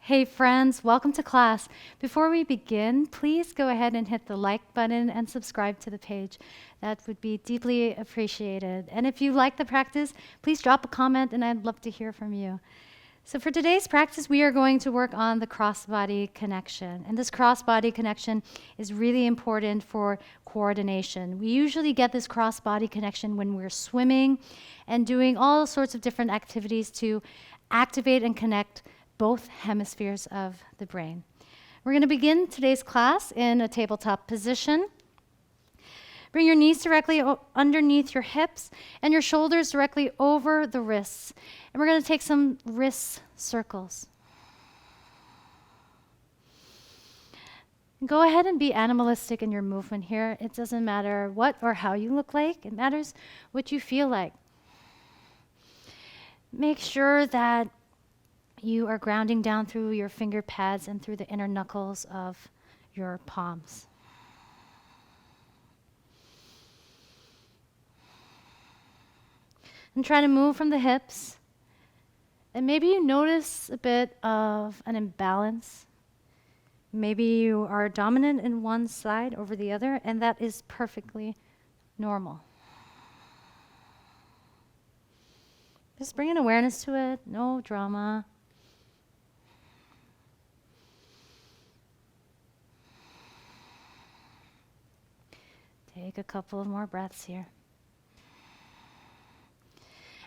Hey friends, welcome to class. Before we begin, please go ahead and hit the like button and subscribe to the page. That would be deeply appreciated. And if you like the practice, please drop a comment and I'd love to hear from you. So for today's practice, we are going to work on the cross-body connection. And this cross-body connection is really important for coordination. We usually get this cross-body connection when we're swimming and doing all sorts of different activities to activate and connect both hemispheres of the brain. We're going to begin today's class in a tabletop position. Bring your knees directly underneath your hips and your shoulders directly over the wrists. And we're going to take some wrist circles. Go ahead and be animalistic in your movement here. It doesn't matter what or how you look like. It matters what you feel like. Make sure that you are grounding down through your finger pads and through the inner knuckles of your palms. And try to move from the hips. And maybe you notice a bit of an imbalance. Maybe you are dominant in one side over the other, and that is perfectly normal. Just bring an awareness to it, no drama. Take a couple of more breaths here.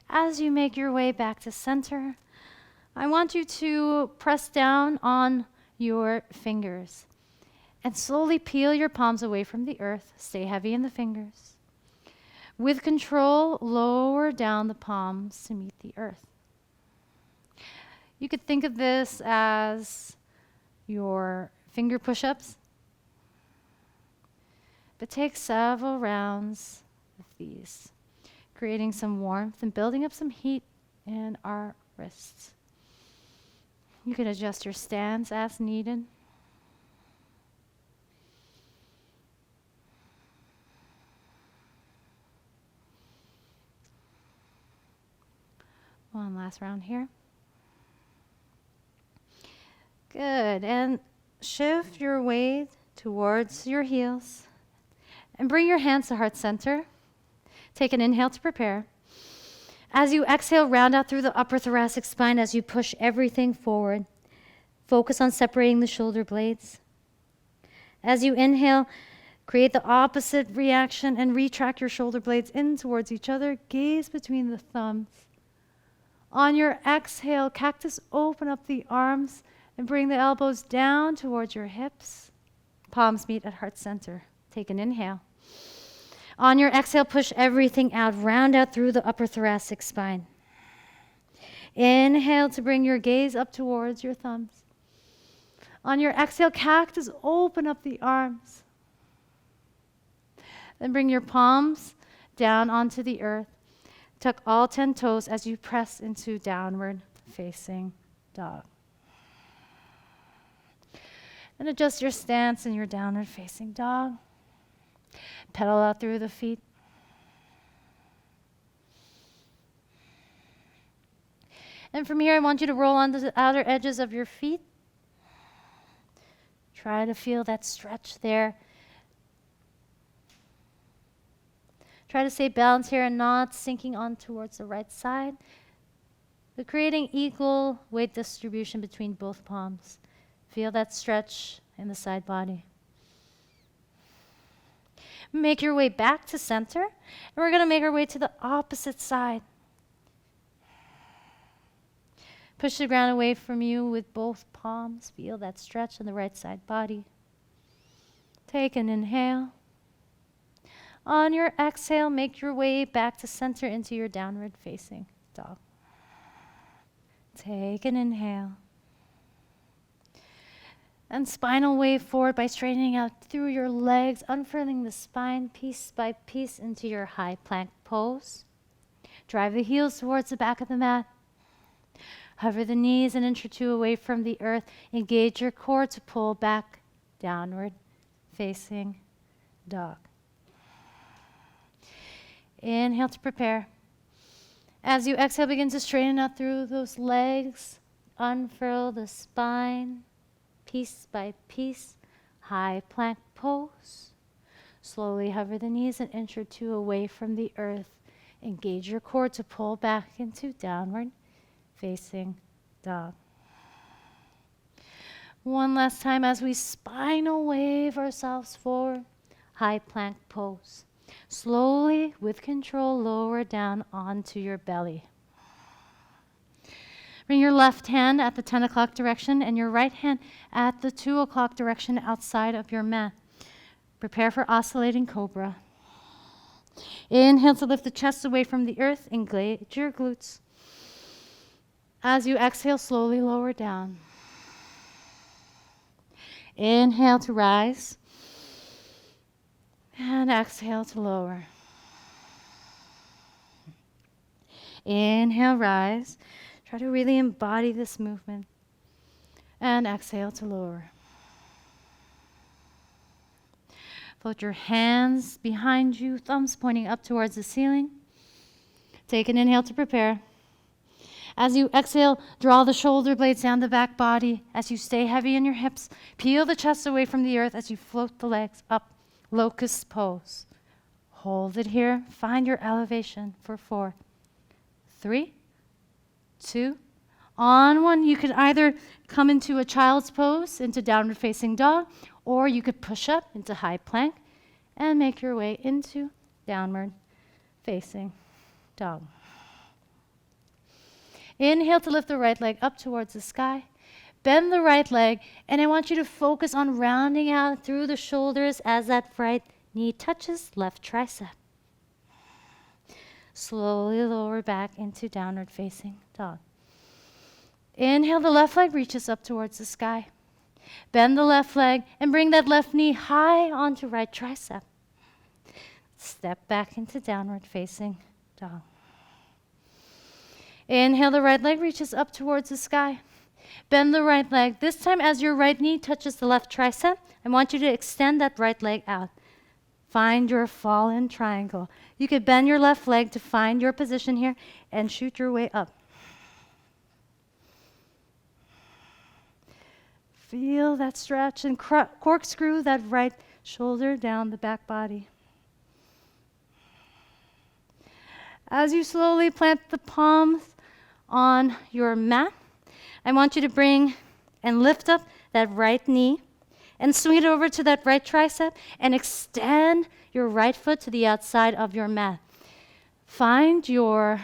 As you make your way back to center, I want you to press down on your fingers and slowly peel your palms away from the earth. Stay heavy in the fingers. With control, lower down the palms to meet the earth. You could think of this as your finger push-ups. But take several rounds of these, creating some warmth and building up some heat in our wrists. You can adjust your stance as needed. One last round here. Good, and shift your weight towards your heels. And bring your hands to heart center. Take an inhale to prepare. As you exhale, round out through the upper thoracic spine as you push everything forward. Focus on separating the shoulder blades. As you inhale, create the opposite reaction and retract your shoulder blades in towards each other. Gaze between the thumbs. On your exhale, cactus, open up the arms and bring the elbows down towards your hips. Palms meet at heart center. Take an inhale. On your exhale, push everything out. Round out through the upper thoracic spine. Inhale to bring your gaze up towards your thumbs. On your exhale, cactus, open up the arms. Then bring your palms down onto the earth. Tuck all 10 toes as you press into downward facing dog. And adjust your stance in your downward facing dog. Pedal out through the feet. And from here, I want you to roll onto the outer edges of your feet. Try to feel that stretch there. Try to stay balanced here and not sinking on towards the right side, but creating equal weight distribution between both palms. Feel that stretch in the side body. Make your way back to center, and we're going to make our way to the opposite side. Push the ground away from you with both palms. Feel that stretch in the right side body. Take an inhale. On your exhale, make your way back to center into your downward facing dog. Take an inhale. And spinal wave forward by straightening out through your legs, unfurling the spine piece by piece into your high plank pose. Drive the heels towards the back of the mat. Hover the knees an inch or two away from the earth. Engage your core to pull back, downward facing dog. Inhale to prepare. As you exhale, begin to straighten out through those legs, unfurl the spine, piece by piece, high plank pose. Slowly hover the knees an inch or two away from the earth. Engage your core to pull back into downward facing dog. One last time as we spinal wave ourselves forward, high plank pose. Slowly, with control, lower down onto your belly. Bring your left hand at the 10 o'clock direction and your right hand at the 2 o'clock direction outside of your mat. Prepare for oscillating cobra. Inhale to lift the chest away from the earth. Engage your glutes. As you exhale, slowly lower down. Inhale to rise. And exhale to lower. Inhale, rise. Try to really embody this movement. And exhale to lower. Float your hands behind you, thumbs pointing up towards the ceiling. Take an inhale to prepare. As you exhale, draw the shoulder blades down the back body. As you stay heavy in your hips, peel the chest away from the earth as you float the legs up. Locust pose. Hold it here. Find your elevation for 4, 3, 2, on 1. You can either come into a child's pose, into downward facing dog, or you could push up into high plank and make your way into downward facing dog. Inhale to lift the right leg up towards the sky. Bend the right leg, and I want you to focus on rounding out through the shoulders as that right knee touches left tricep. Slowly lower back into downward facing dog. Inhale, the left leg reaches up towards the sky. Bend the left leg and bring that left knee high onto right tricep. Step back into downward facing dog. Inhale, the right leg reaches up towards the sky. Bend the right leg. This time as your right knee touches the left tricep, I want you to extend that right leg out. Find your fallen triangle. You could bend your left leg to find your position here and shoot your way up. Feel that stretch and corkscrew that right shoulder down the back body. As you slowly plant the palms on your mat, I want you to bring and lift up that right knee and swing it over to that right tricep and extend your right foot to the outside of your mat. Find your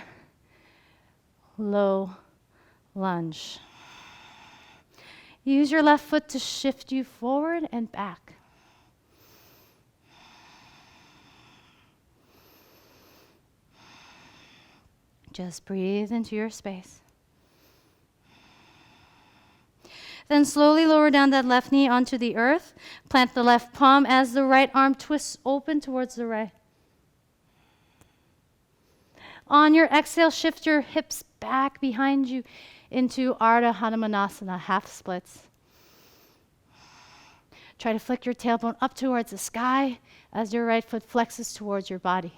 low lunge. Use your left foot to shift you forward and back. Just breathe into your space. Then slowly lower down that left knee onto the earth. Plant the left palm as the right arm twists open towards the right. On your exhale, shift your hips back behind you into Ardha Hanumanasana, half splits. Try to flick your tailbone up towards the sky as your right foot flexes towards your body.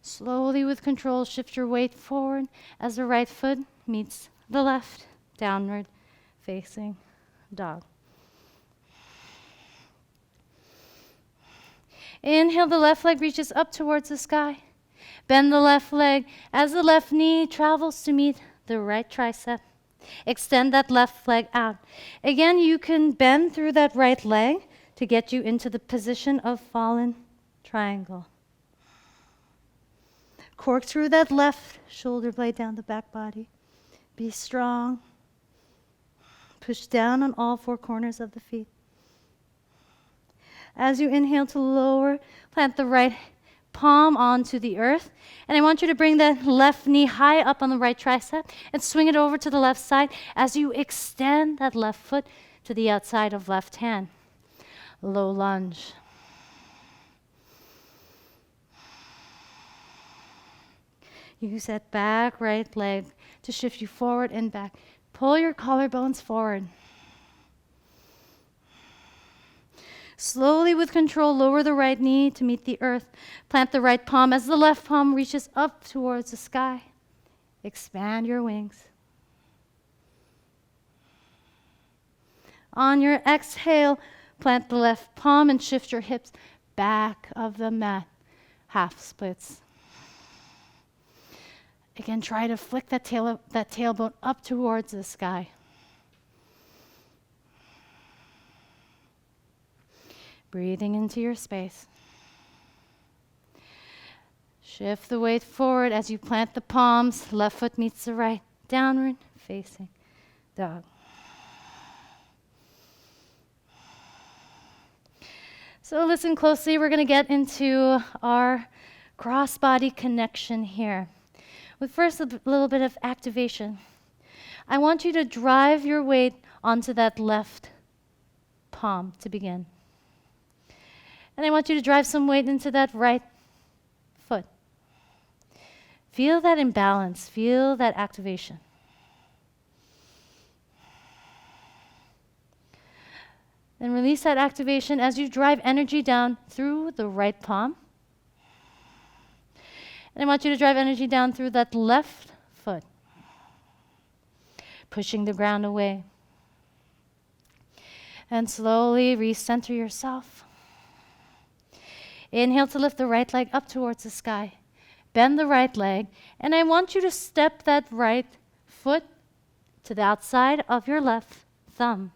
Slowly with control, shift your weight forward as the right foot meets the left, downward facing dog. Inhale, the left leg reaches up towards the sky. Bend the left leg as the left knee travels to meet the right tricep. Extend that left leg out. Again, you can bend through that right leg to get you into the position of fallen triangle. Corkscrew that left shoulder blade down the back body. Be strong. Push down on all 4 corners of the feet. As you inhale to lower, plant the right palm onto the earth. And I want you to bring that left knee high up on the right tricep and swing it over to the left side as you extend that left foot to the outside of left hand. Low lunge. Use that back right leg to shift you forward and back. Pull your collarbones forward. Slowly with control, lower the right knee to meet the earth. Plant the right palm as the left palm reaches up towards the sky. Expand your wings. On your exhale, plant the left palm and shift your hips back of the mat. Half splits. Again, try to flick that tailbone up towards the sky. Breathing into your space. Shift the weight forward as you plant the palms. Left foot meets the right. Downward facing dog. So listen closely. We're going to get into our cross-body connection here. With first a little bit of activation. I want you to drive your weight onto that left palm to begin. And I want you to drive some weight into that right foot. Feel that imbalance. Feel that activation. Then release that activation as you drive energy down through the right palm. And I want you to drive energy down through that left foot, pushing the ground away. And slowly recenter yourself. Inhale to lift the right leg up towards the sky. Bend the right leg, and I want you to step that right foot to the outside of your left thumb.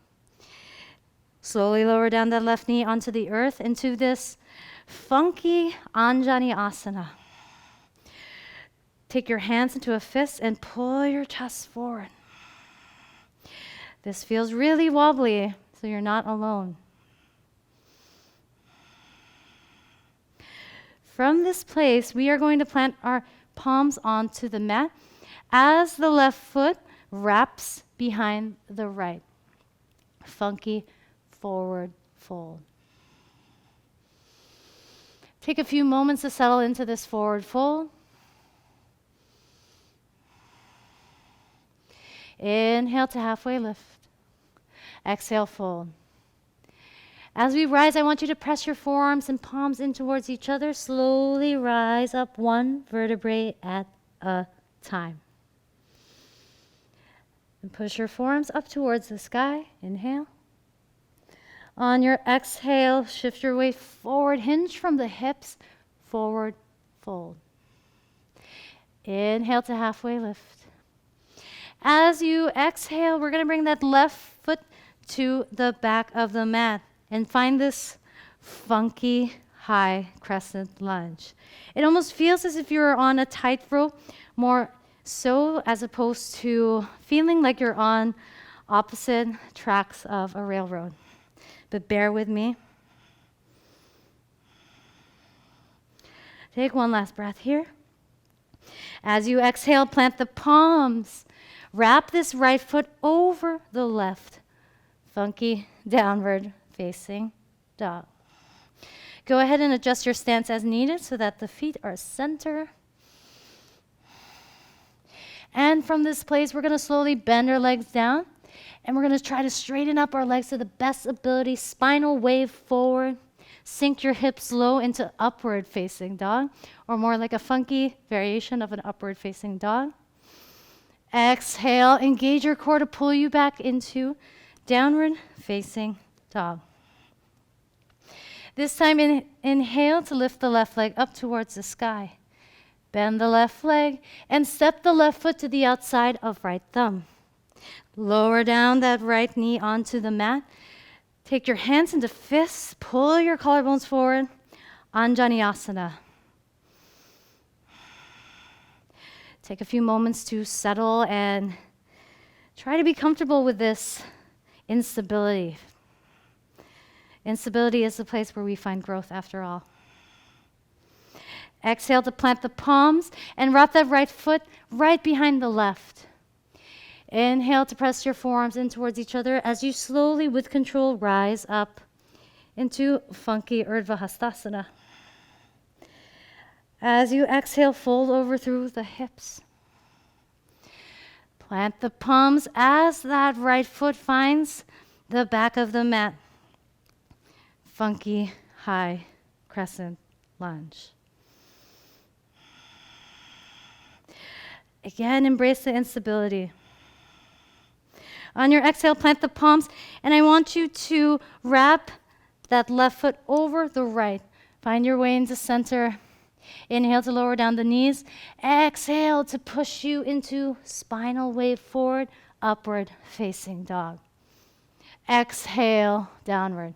Slowly lower down that left knee onto the earth into this funky Anjani Asana. Take your hands into a fist and pull your chest forward. This feels really wobbly, so you're not alone. From this place, we are going to plant our palms onto the mat as the left foot wraps behind the right. Funky forward fold. Take a few moments to settle into this forward fold. Inhale to halfway lift. Exhale, fold. As we rise, I want you to press your forearms and palms in towards each other. Slowly rise up one vertebrae at a time. And push your forearms up towards the sky. Inhale. On your exhale, shift your weight forward. Hinge from the hips. Forward fold. Inhale to halfway lift. As you exhale, we're going to bring that left foot to the back of the mat and find this funky high crescent lunge. It almost feels as if you're on a tightrope, more so as opposed to feeling like you're on opposite tracks of a railroad. But bear with me. Take one last breath here. As you exhale, plant the palms. Wrap this right foot over the left. Funky downward facing dog. Go ahead and adjust your stance as needed so that the feet are center. And from this place, we're going to slowly bend our legs down. And we're going to try to straighten up our legs to the best ability. Spinal wave forward. Sink your hips low into upward facing dog, or more like a funky variation of an upward facing dog. Exhale, engage your core to pull you back into downward facing dog. This time, inhale to lift the left leg up towards the sky. Bend the left leg and step the left foot to the outside of right thumb. Lower down that right knee onto the mat. Take your hands into fists. Pull your collarbones forward. Anjani Asana. Take a few moments to settle and try to be comfortable with this instability. Instability is the place where we find growth after all. Exhale to plant the palms and wrap that right foot right behind the left. Inhale to press your forearms in towards each other as you slowly, with control, rise up into funky Urdhva Hastasana. As you exhale, fold over through the hips. Plant the palms as that right foot finds the back of the mat. funky high crescent lunge. Again, embrace the instability. On your exhale, plant the palms, and I want you to wrap that left foot over the right. Find your way into center. Inhale to lower down the knees. Exhale to push you into spinal wave forward, upward facing dog. Exhale, downward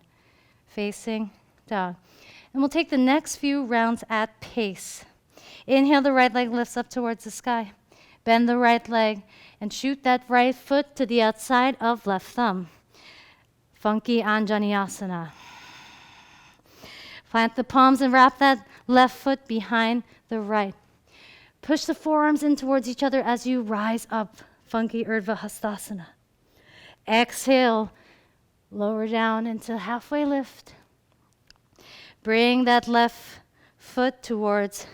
facing dog. And we'll take the next few rounds at pace. Inhale, the right leg lifts up towards the sky. Bend the right leg and shoot that right foot to the outside of left thumb. Funky Anjaneyasana. Plant the palms and wrap that left foot behind the right. Push the forearms in towards each other as you rise up. Funky Urdhva Hastasana. Exhale, lower down into halfway lift. Bring that left foot towards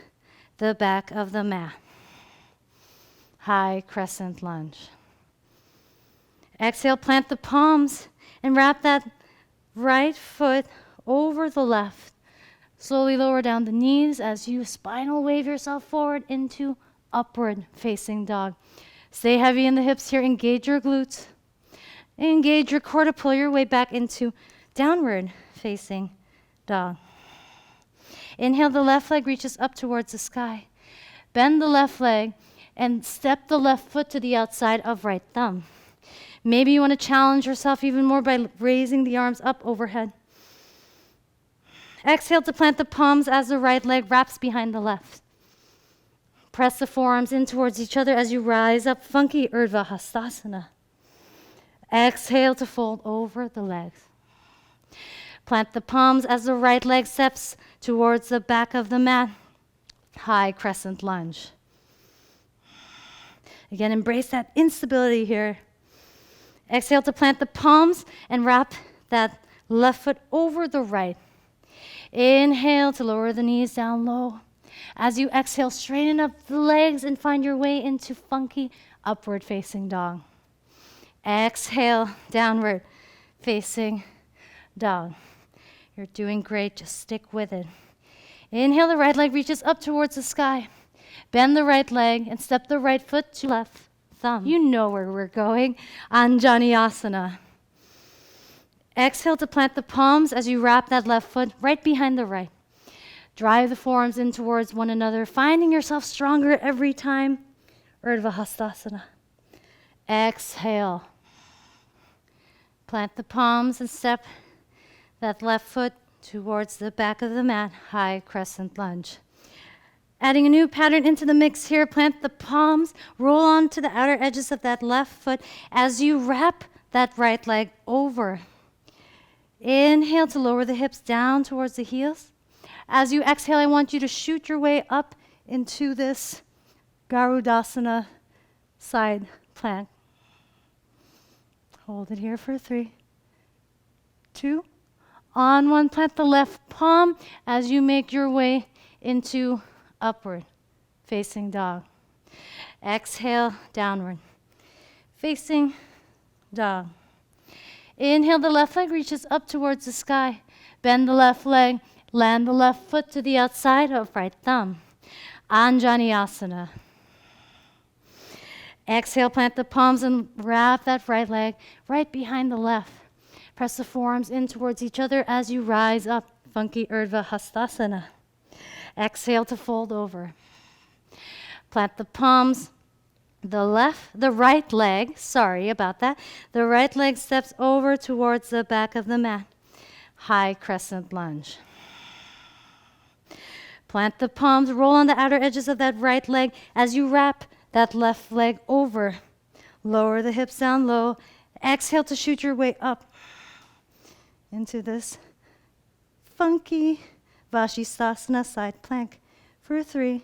the back of the mat. High crescent lunge. Exhale, plant the palms and wrap that right foot over the left. Slowly lower down the knees as you spinal wave yourself forward into upward facing dog. Stay heavy in the hips here. Engage your glutes. Engage your core to pull your way back into downward facing dog. Inhale, the left leg reaches up towards the sky. Bend the left leg and step the left foot to the outside of right thumb. Maybe you want to challenge yourself even more by raising the arms up overhead. Exhale to plant the palms as the right leg wraps behind the left. Press the forearms in towards each other as you rise up. Funky Urdhva Hastasana. Exhale to fold over the legs. Plant the palms as the right leg steps towards the back of the mat. High crescent lunge. Again, embrace that instability here. Exhale to plant the palms and wrap that left foot over the right. Inhale to lower the knees down low. As you exhale, straighten up the legs and find your way into funky upward facing dog. Exhale, downward facing dog. You're doing great. Just stick with it. Inhale, the right leg reaches up towards the sky. Bend the right leg and step the right foot to left thumb. You know where we're going. Anjaneyasana. Exhale to plant the palms as you wrap that left foot right behind the right. Drive the forearms in towards one another, finding yourself stronger every time. Urdhva Hastasana. Exhale. Plant the palms and step that left foot towards the back of the mat. High crescent lunge. Adding a new pattern into the mix here, plant the palms, roll onto the outer edges of that left foot as you wrap that right leg over. Inhale to lower the hips down towards the heels. As you exhale, I want you to shoot your way up into this Garudasana side plank. Hold it here for 3, 2. On 1, plant the left palm as you make your way into upward facing dog. Exhale, downward facing dog. Inhale, the left leg reaches up towards the sky. Bend the left leg, land the left foot to the outside of right thumb. Anjaneyasana. Exhale, plant the palms and wrap that right leg right behind the left. Press the forearms in towards each other as you rise up. Funky Urdhva Hastasana. Exhale to fold over. Plant the palms. The right leg, sorry about that. The right leg steps over towards the back of the mat. High crescent lunge. Plant the palms, roll on the outer edges of that right leg as you wrap that left leg over. Lower the hips down low. Exhale to shoot your way up into this funky Vashisthasana side plank for 3,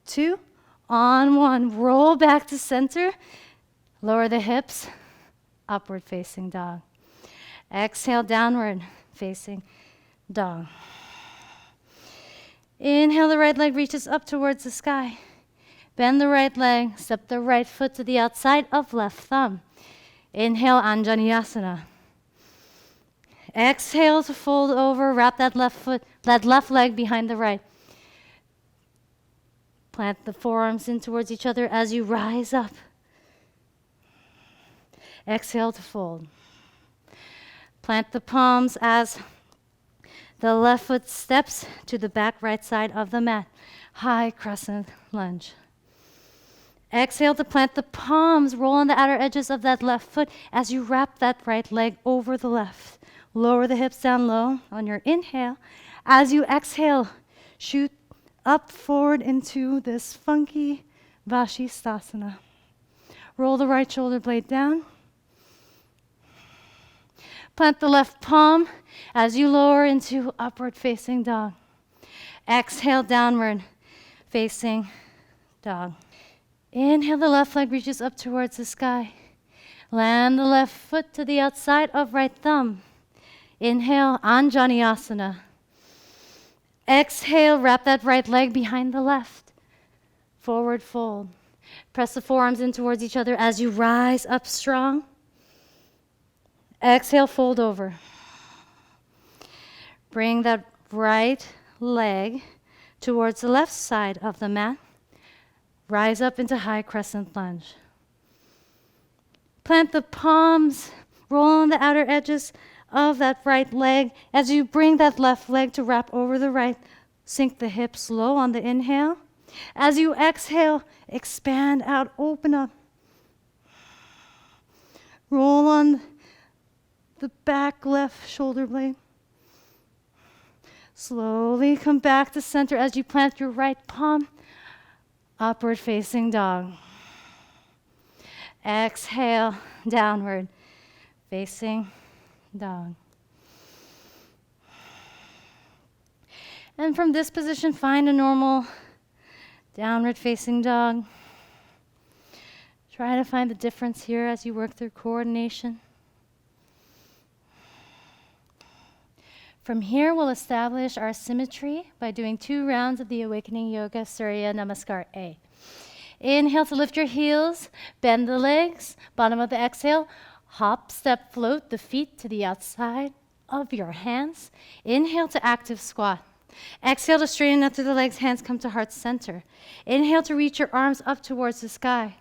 2, on 1. Roll back to center. Lower the hips. Upward facing dog. Exhale, downward facing dog. Inhale, the right leg reaches up towards the sky. Bend the right leg, step the right foot to the outside of left thumb. Inhale, Anjaneyasana. Exhale to fold over, wrap that left leg behind the right. Plant the forearms in towards each other as you rise up. Exhale to fold. Plant the palms as the left foot steps to the back right side of the mat. High crescent lunge. Exhale to plant the palms, roll on the outer edges of that left foot as you wrap that right leg over the left. Lower the hips down low on your inhale. As you exhale, shoot up forward into this funky Vashisthasana. Roll the right shoulder blade down. Plant the left palm as you lower into upward facing dog. Exhale, downward facing dog. Inhale, the left leg reaches up towards the sky. Land the left foot to the outside of right thumb. Inhale, Anjaneyasana. Exhale, wrap that right leg behind the left. Forward fold. Press the forearms in towards each other as you rise up strong. Exhale, fold over. Bring that right leg towards the left side of the mat. Rise up into high crescent lunge. Plant the palms, roll on the outer edges of that right leg. As you bring that left leg to wrap over the right, sink the hips low on the inhale. As you exhale, expand out, open up. Roll on the back left shoulder blade. Slowly come back to center as you plant your right palm. Upward facing dog. Exhale, downward facing dog. And from this position, find a normal downward facing dog. Try to find the difference here as you work through coordination. From here, we'll establish our symmetry by doing 2 rounds of the Awakening Yoga Surya Namaskar A. Inhale to lift your heels, bend the legs, bottom of the exhale, hop, step, float the feet to the outside of your hands. Inhale to active squat. Exhale to straighten up through the legs, hands come to heart center. Inhale to reach your arms up towards the sky.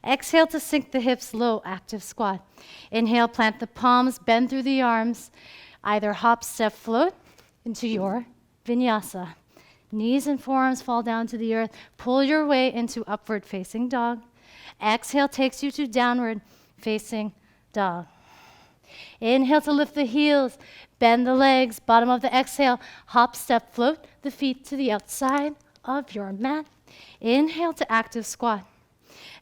Exhale to sink the hips low, active squat. Inhale, plant the palms, bend through the arms. Either hop, step, float into your vinyasa. Knees and forearms fall down to the earth. Pull your way into upward facing dog. Exhale takes you to downward facing dog. Inhale to lift the heels, bend the legs, bottom of the exhale, hop, step, float the feet to the outside of your mat. Inhale to active squat.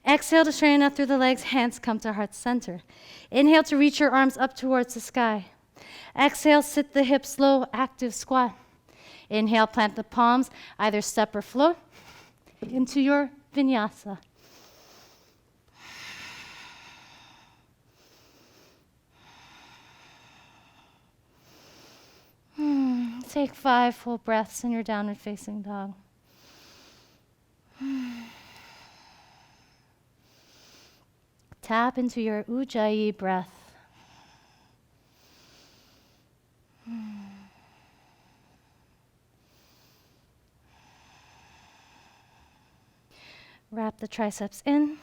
Exhale to straighten up through the legs, hands come to heart center. Inhale to reach your arms up towards the sky. Exhale, sit the hips low, active squat. Inhale, plant the palms, either step or float into your vinyasa. Take 5 full breaths in your downward facing dog. Tap into your Ujjayi breath. Wrap the triceps in.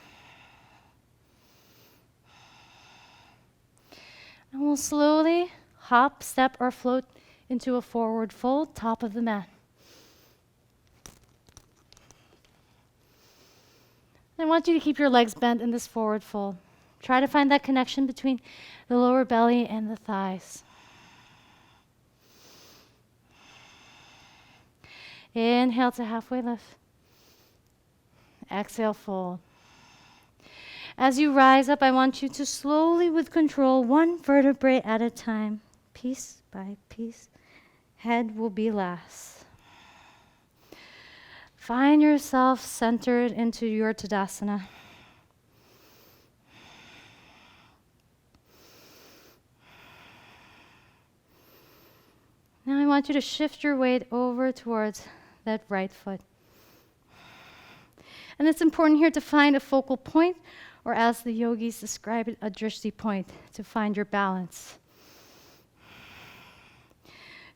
And we'll slowly hop, step, or float into a forward fold, top of the mat. I want you to keep your legs bent in this forward fold. Try to find that connection between the lower belly and the thighs. Inhale to halfway lift. Exhale, fold. As you rise up, I want you to slowly, with control, 1 vertebrae at a time, piece by piece. Head will be last. Find yourself centered into your Tadasana. Now I want you to shift your weight over towards that right foot. And it's important here to find a focal point, or as the yogis describe it, a drishti point, to find your balance.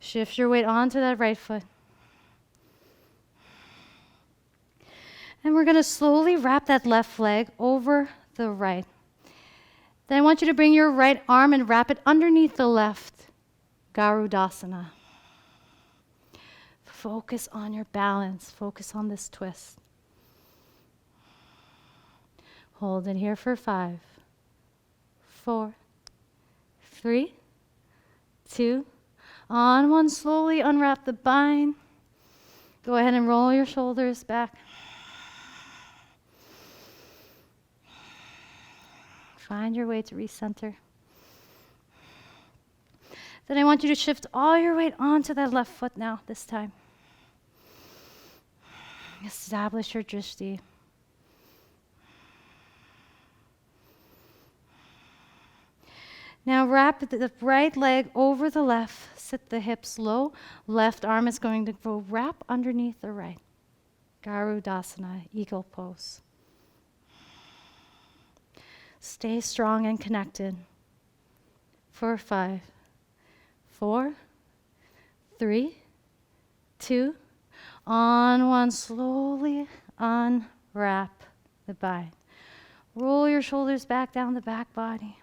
Shift your weight onto that right foot. And we're going to slowly wrap that left leg over the right. Then I want you to bring your right arm and wrap it underneath the left, Garudasana. Focus on your balance. Focus on this twist. Hold it here for 5, 4, 3, 2. On one, slowly unwrap the bind. Go ahead and roll your shoulders back. Find your way to recenter. Then I want you to shift all your weight onto that left foot now, this time. Establish your drishti. Now wrap the right leg over the left. Sit the hips low. Left arm is going to go wrap underneath the right. Garudasana, eagle pose. Stay strong and connected. For 5, 4, 3, 2. On one, slowly unwrap the bind. Roll your shoulders back down the back body.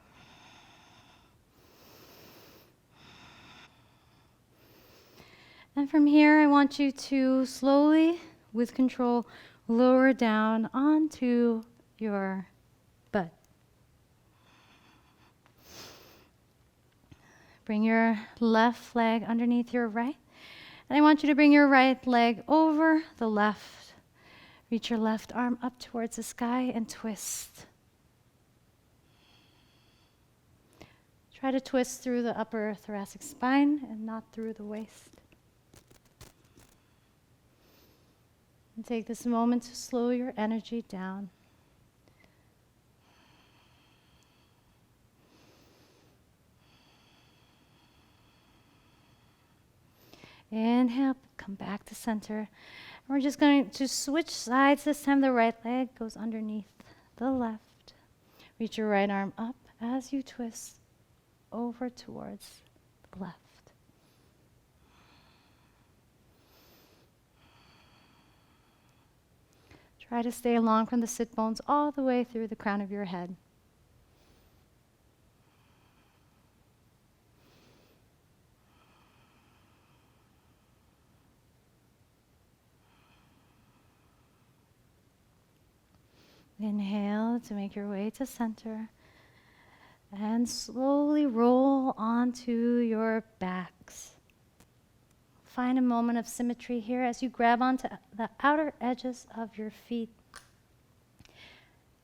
And from here, I want you to slowly, with control, lower down onto your butt. Bring your left leg underneath your right. And I want you to bring your right leg over the left. Reach your left arm up towards the sky and twist. Try to twist through the upper thoracic spine and not through the waist. And take this moment to slow your energy down. Inhale, come back to center. And we're just going to switch sides. This time the right leg goes underneath the left. Reach your right arm up as you twist over towards the left. Try to stay long from the sit bones all the way through the crown of your head. Inhale to make your way to center. And slowly roll onto your backs. Find a moment of symmetry here as you grab onto the outer edges of your feet.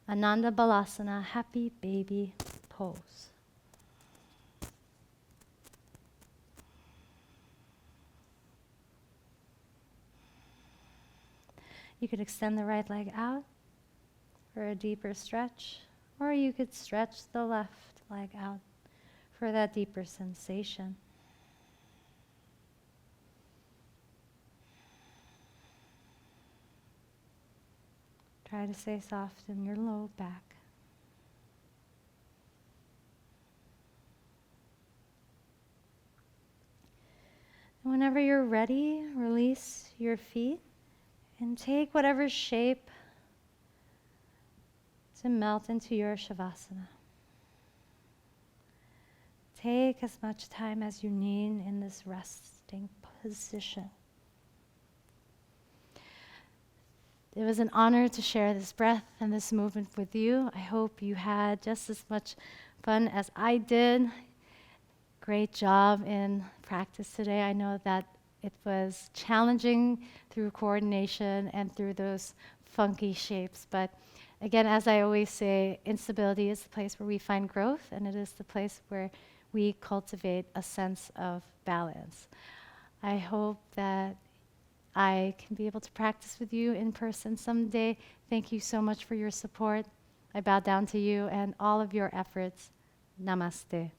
Ananda Balasana, happy baby pose. You could extend the right leg out for a deeper stretch, or you could stretch the left leg out for that deeper sensation. Try to stay soft in your low back. And whenever you're ready, release your feet and take whatever shape to melt into your Shavasana. Take as much time as you need in this resting position. It was an honor to share this breath and this movement with you. I hope you had just as much fun as I did. Great job in practice today. I know that it was challenging through coordination and through those funky shapes. But again, as I always say, instability is the place where we find growth, and it is the place where we cultivate a sense of balance. I hope that I can be able to practice with you in person someday. Thank you so much for your support. I bow down to you and all of your efforts. Namaste.